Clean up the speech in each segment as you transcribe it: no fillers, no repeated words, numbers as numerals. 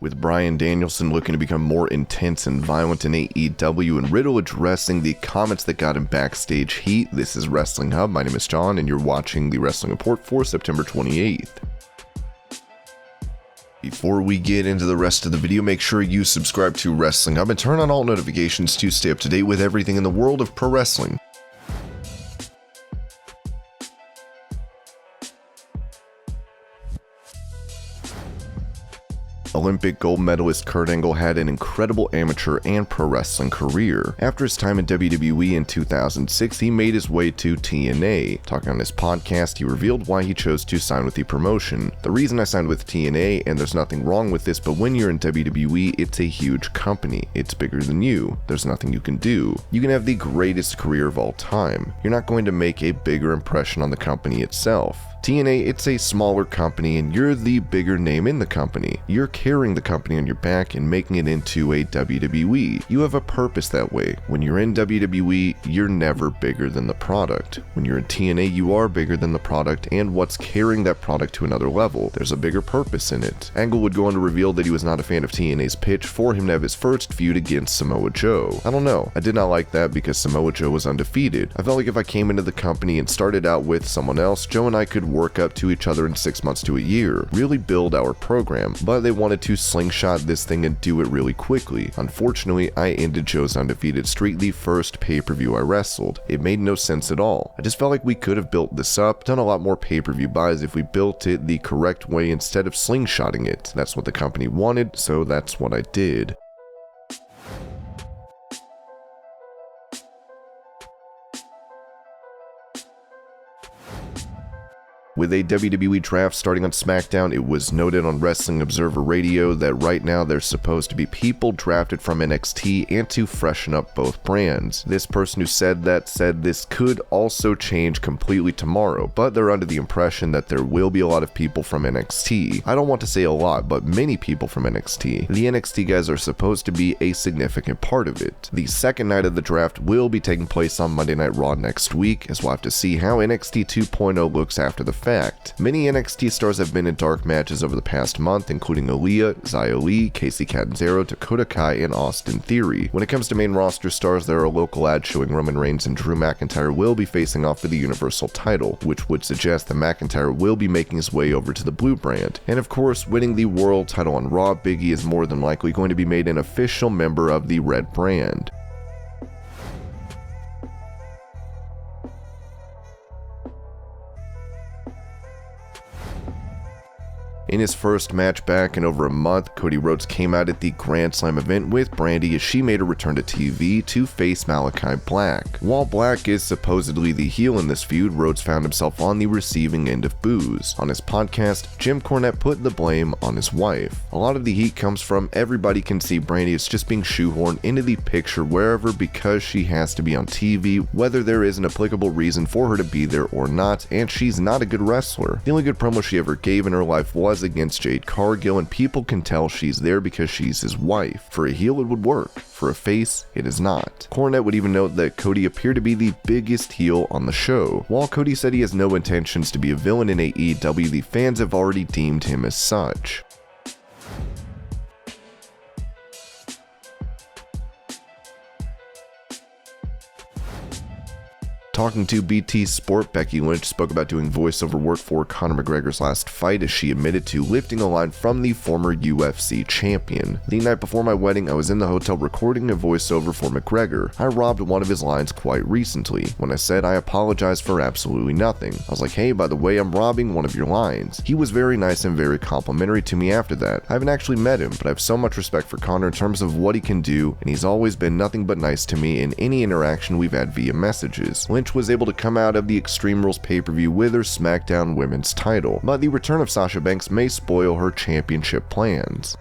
With Bryan Danielson looking to become more intense and violent in AEW and Riddle addressing the comments that got him backstage heat, this is Wrestling Hub. My name is John and you're watching the Wrestling Report for September 28th. Before we get into the rest of the video, make sure you subscribe to Wrestling Hub and turn on all notifications to stay up to date with everything in the world of pro wrestling. Olympic gold medalist Kurt Angle had an incredible amateur and pro wrestling career. After his time in WWE in 2006, he made his way to TNA. Talking on his podcast, he revealed why he chose to sign with the promotion. "The reason I signed with TNA, and there's nothing wrong with this, but when you're in WWE, it's a huge company. It's bigger than you. There's nothing you can do. You can have the greatest career of all time. You're not going to make a bigger impression on the company itself. TNA, it's a smaller company and you're the bigger name in the company. You're carrying the company on your back and making it into a WWE. You have a purpose that way. When you're in WWE, you're never bigger than the product. When you're in TNA, you are bigger than the product and what's carrying that product to another level. There's a bigger purpose in it." Angle would go on to reveal that he was not a fan of TNA's pitch for him to have his first feud against Samoa Joe. "I don't know. I did not like that because Samoa Joe was undefeated. I felt like if I came into the company and started out with someone else, Joe and I could work up to each other in 6 months to a year, really build our program, but they wanted to slingshot this thing and do it really quickly. Unfortunately, I ended Joe's undefeated streak the first pay-per-view I wrestled. It made no sense at all. I just felt like we could have built this up, done a lot more pay-per-view buys if we built it the correct way instead of slingshotting it. That's what the company wanted, so that's what I did." With a WWE Draft starting on SmackDown, it was noted on Wrestling Observer Radio that right now there's supposed to be people drafted from NXT and to freshen up both brands. This person who said that said this could also change completely tomorrow, but they're under the impression that there will be a lot of people from NXT. I don't want to say a lot, but many people from NXT. The NXT guys are supposed to be a significant part of it. The second night of the draft will be taking place on Monday Night Raw next week, as we'll have to see how NXT 2.0 looks after the fact. Many NXT stars have been in dark matches over the past month, including Aaliyah, Xia Li, Kacy Catanzaro, Dakota Kai, and Austin Theory. When it comes to main roster stars, there are local ads showing Roman Reigns and Drew McIntyre will be facing off for the Universal title, which would suggest that McIntyre will be making his way over to the blue brand. And of course, winning the world title on Raw, Big E is more than likely going to be made an official member of the red brand. In his first match back in over a month, Cody Rhodes came out at the Grand Slam event with Brandi as she made a return to TV to face Malachi Black. While Black is supposedly the heel in this feud, Rhodes found himself on the receiving end of boos. On his podcast, Jim Cornette put the blame on his wife. A lot of the heat comes from everybody can see Brandi is just being shoehorned into the picture wherever because she has to be on TV, whether there is an applicable reason for her to be there or not, and she's not a good wrestler. The only good promo she ever gave in her life was against Jade Cargill, and people can tell she's there because she's his wife. For a heel, it would work. For a face, it is not. Cornette would even note that Cody appeared to be the biggest heel on the show. While Cody said he has no intentions to be a villain in AEW, the fans have already deemed him as such. Talking to BT Sport, Becky Lynch spoke about doing voiceover work for Conor McGregor's last fight as she admitted to lifting a line from the former UFC champion. "The night before my wedding, I was in the hotel recording a voiceover for McGregor. I robbed one of his lines quite recently. When I said I apologize for absolutely nothing, I was like, hey, by the way, I'm robbing one of your lines. He was very nice and very complimentary to me after that. I haven't actually met him, but I have so much respect for Conor in terms of what he can do, and he's always been nothing but nice to me in any interaction we've had via messages." Lynch was able to come out of the Extreme Rules pay-per-view with her SmackDown Women's title, but the return of Sasha Banks may spoil her championship plans.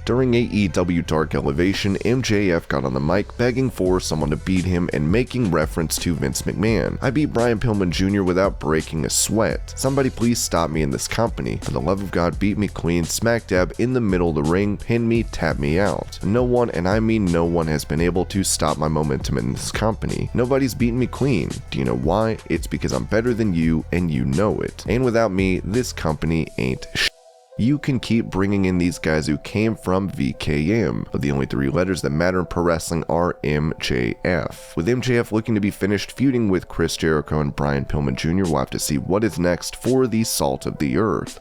During AEW Dark Elevation, MJF got on the mic begging for someone to beat him and making reference to Vince McMahon. I beat Brian Pillman Jr. without breaking a sweat. Somebody please stop me in this company. For the love of God, beat me clean, smack dab in the middle of the ring, pin me, tap me out. No one, and I mean no one, has been able to stop my momentum in this company. Nobody's beaten me clean. Do you know why? It's because I'm better than you and you know it. And without me, this company ain't shit. You can keep bringing in these guys who came from VKM, but the only three letters that matter in pro wrestling are MJF. With MJF looking to be finished feuding with Chris Jericho and Brian Pillman Jr., we'll have to see what is next for the Salt of the Earth.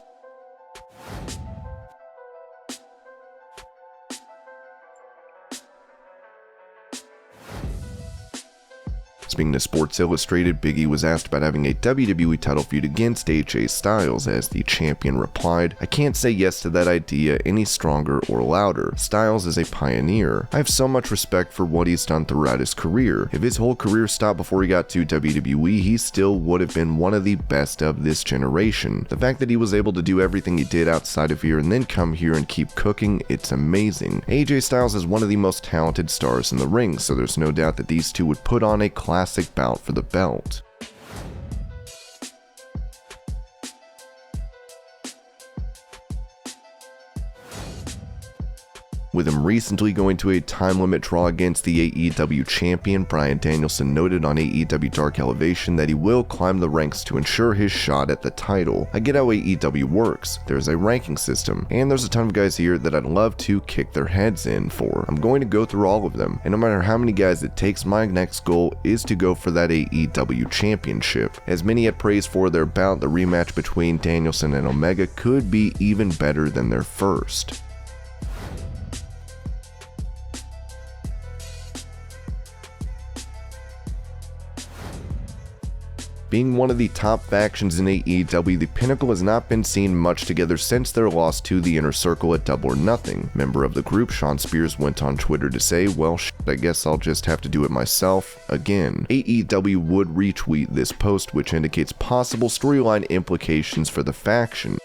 Speaking to Sports Illustrated, Big E was asked about having a WWE title feud against AJ Styles. As the champion replied, "I can't say yes to that idea any stronger or louder. Styles is a pioneer. I have so much respect for what he's done throughout his career. If his whole career stopped before he got to WWE, he still would have been one of the best of this generation. The fact that he was able to do everything he did outside of here and then come here and keep cooking, it's amazing. AJ Styles is one of the most talented stars in the ring, so there's no doubt that these two would put on a classic bout for the belt." With him recently going to a time limit draw against the AEW champion, Bryan Danielson noted on AEW Dark Elevation that he will climb the ranks to ensure his shot at the title. I get how AEW works. There's a ranking system, and there's a ton of guys here that I'd love to kick their heads in for. I'm going to go through all of them, and no matter how many guys it takes, my next goal is to go for that AEW championship. As many had praised for their bout, the rematch between Danielson and Omega could be even better than their first. Being one of the top factions in AEW, the Pinnacle has not been seen much together since their loss to the Inner Circle at Double or Nothing. Member of the group, Sean Spears, went on Twitter to say, "Well, I guess I'll just have to do it myself again." AEW would retweet this post, which indicates possible storyline implications for the faction.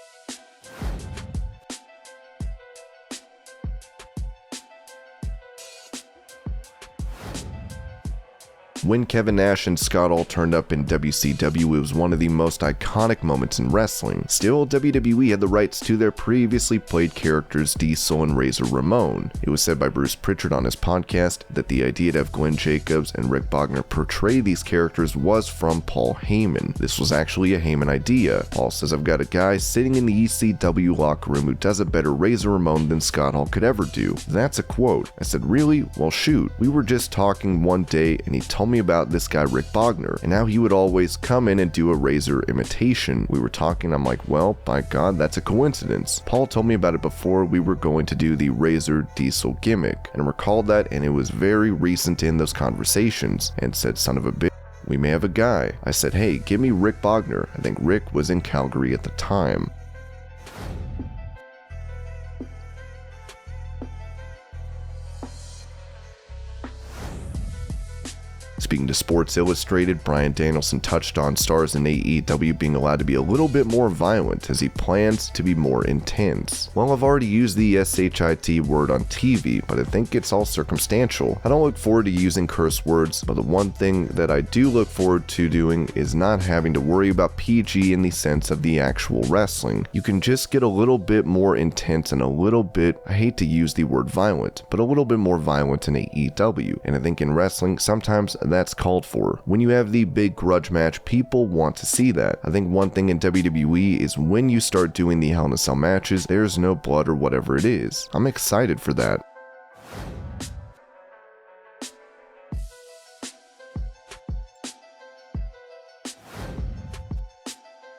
When Kevin Nash and Scott Hall turned up in WCW, it was one of the most iconic moments in wrestling. Still, WWE had the rights to their previously played characters Diesel and Razor Ramon. It was said by Bruce Pritchard on his podcast that the idea to have Glenn Jacobs and Rick Bogner portray these characters was from Paul Heyman. This was actually a Heyman idea. Paul says, "I've got a guy sitting in the ECW locker room who does a better Razor Ramon than Scott Hall could ever do." That's a quote. I said, "Really? Well, shoot. We were just talking one day and he told me about this guy Rick Bogner and how he would always come in and do a Razor imitation. We were talking, I'm like, well, by God, that's a coincidence. Paul told me about it before we were going to do the Razor Diesel gimmick, and I recalled that, and it was very recent in those conversations, and said, son of a bitch, we may have a guy." I said, "Hey, give me Rick Bogner." I think Rick was in Calgary at the time. Speaking to Sports Illustrated, Bryan Danielson touched on stars in AEW being allowed to be a little bit more violent as he plans to be more intense. "Well, I've already used the SHIT word on TV, but I think it's all circumstantial. I don't look forward to using curse words, but the one thing that I do look forward to doing is not having to worry about PG in the sense of the actual wrestling. You can just get a little bit more intense and a little bit, I hate to use the word violent, but a little bit more violent in AEW. And I think in wrestling, sometimes that's called for. When you have the big grudge match, people want to see that. I think one thing in WWE is when you start doing the Hell in a Cell matches, there's no blood or whatever it is. I'm excited for that.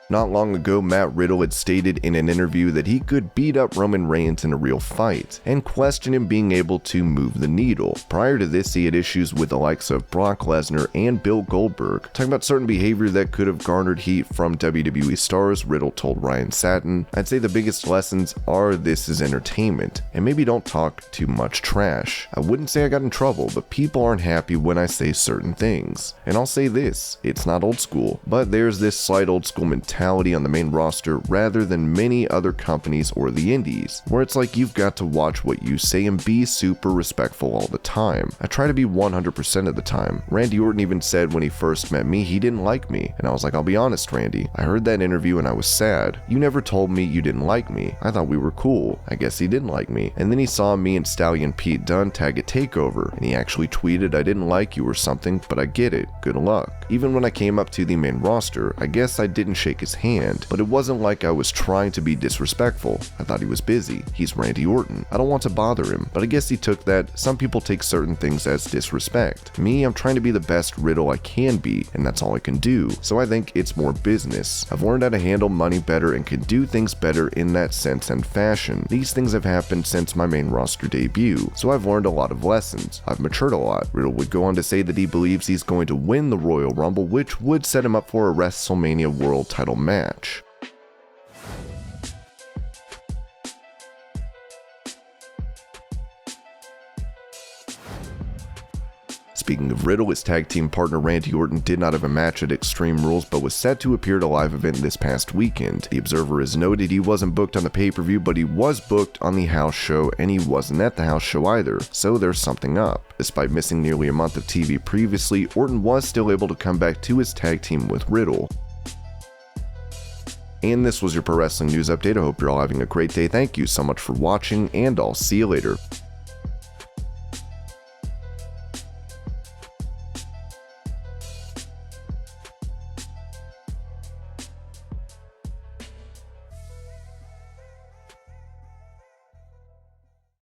Not long ago, Matt Riddle had stated in an interview that he could beat up Roman Reigns in a real fight, and questioned him being able to move the needle. Prior to this, he had issues with the likes of Brock Lesnar and Bill Goldberg. Talking about certain behavior that could have garnered heat from WWE stars, Riddle told Ryan Satin, "I'd say the biggest lessons are this is entertainment, and maybe don't talk too much trash. I wouldn't say I got in trouble, but people aren't happy when I say certain things. And I'll say this, it's not old school, but there's this slight old school mentality mentality on the main roster rather than many other companies or the indies, where it's like you've got to watch what you say and be super respectful all the time. I try to be 100% of the time. Randy Orton even said when he first met me he didn't like me, and I was like, I'll be honest, Randy, I heard that interview and I was sad. You never told me you didn't like me. I thought we were cool. I guess he didn't like me. And then he saw me and Stallion Pete Dunne tag a takeover, and he actually tweeted, I didn't like you or something, but I get it. Good luck. Even when I came up to the main roster, I guess I didn't shake his hand, but it wasn't like I was trying to be disrespectful. I thought he was busy. He's Randy Orton. I don't want to bother him, but I guess he took that. Some people take certain things as disrespect. Me, I'm trying to be the best Riddle I can be, and that's all I can do. So I think it's more business. I've learned how to handle money better and can do things better in that sense and fashion. These things have happened since my main roster debut, so I've learned a lot of lessons. I've matured a lot. Riddle would go on to say that he believes he's going to win the Royal Rumble, which would set him up for a WrestleMania World Title match. Speaking of Riddle, his tag team partner Randy Orton did not have a match at Extreme Rules, but was set to appear at a live event this past weekend. The Observer has noted he wasn't booked on the pay-per-view, but he was booked on the house show, and he wasn't at the house show either, so there's something up. Despite missing nearly a month of TV previously, Orton was still able to come back to his tag team with Riddle. And this was your Pro Wrestling News Update. I hope you're all having a great day. Thank you so much for watching, and I'll see you later.